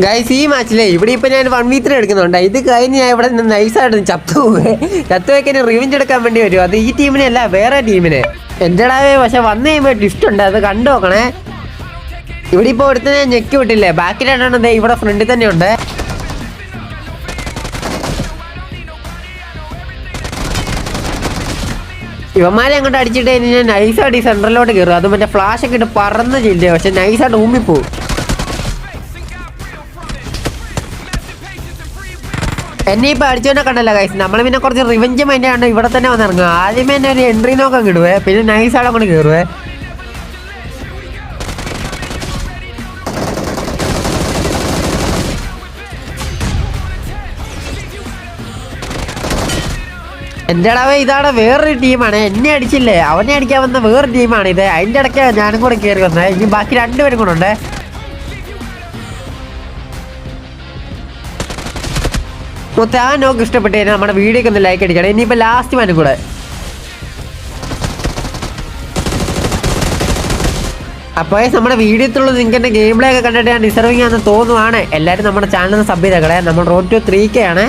Guys ഈ മാച്ചിലേ ഇവിടെ ഇപ്പൊ ഞാൻ 1v3 എടുക്കുന്നുണ്ട്. ഇത് കഴിഞ്ഞ് ഞാൻ ഇവിടെ നിന്ന് നൈസായിട്ട് ചത്തുവെക്കാൻ റിവെഞ്ച് എടുക്കാൻ വേണ്ടി വരും. അത് ഈ ടീമിനെ അല്ല, വേറെ ടീമിനെ. എന്റെടാവേ പക്ഷെ വന്നു കഴിയുമ്പോൾ ട്വിസ്റ്റ് ഉണ്ട്, അത് കണ്ടു നോക്കണേ. ഇവിടെ ഇപ്പൊ ഒരുത്തനെ ഞെക്കി വിട്ടില്ലേ, ബാക്കിലായിട്ടാണ് ഇവിടെ ഫ്രണ്ടിൽ തന്നെ ഉണ്ട്. ഇവന്മാരെ അങ്ങോട്ട് അടിച്ചിട്ട് കഴിഞ്ഞാൽ നൈസായിട്ട് ഈ സെൻട്രലിലോട്ട് കയറും. അത് മറ്റേ ഫ്ലാഷ് ഒക്കെ ഇട്ട് പറന്ന് ചെല്ലേ, പക്ഷെ നൈസായിട്ട് ഊമ്മിപ്പോവും. എന്നെ ഇപ്പൊ അടിച്ചോന്നെ കണ്ടല്ലോ ഗൈസ്. നമ്മൾ പിന്നെ കുറച്ച് റിവെഞ്ച് മൈൻഡ് ആണ് ഇവിടെ തന്നെ വന്നിറങ്ങുക. ആദ്യമേ തന്നെ ഒരു എൻട്രി നോക്കാൻ കിടുവേ, പിന്നെ നൈസായിട്ട് അങ്ങോട്ട് കയറുവേ. എൻ്റെ ഇടവേ ഇതാണ് വേറൊരു ടീമാണ്. എന്നെ അടിച്ചില്ലേ, അവനെ അടിക്കാൻ വന്ന വേറൊരു ടീമാണ് ഇത്. അതിൻ്റെ ഇടയ്ക്ക് ഞാനും കൂടെ കയറി വന്നത്. ഇനി ബാക്കി രണ്ടുപേരും കൂടെ ഉണ്ട്. മൊത്തം ആ നോക്ക് ഇഷ്ടപ്പെട്ട് കഴിഞ്ഞാൽ നമ്മുടെ വീഡിയോക്ക് ഒന്ന് ലൈക്ക് അടിക്കണം. ഇനിയിപ്പോൾ ലാസ്റ്റ് മാനും കൂടെ. അപ്പോൾ നമ്മുടെ വീഡിയോത്തിലുള്ള നിങ്ങൾക്ക് എൻ്റെ ഗെയിം പ്ലേ ഒക്കെ കണ്ടിട്ട് ഞാൻ ഡിസർവിങ് ആണെന്ന് തോന്നുവാണ്. എല്ലാവരും നമ്മുടെ ചാനൽ സബ് ചെയ്തേക്കണേ. നമ്മൾ റോഡ് ടു 3K ആണ്.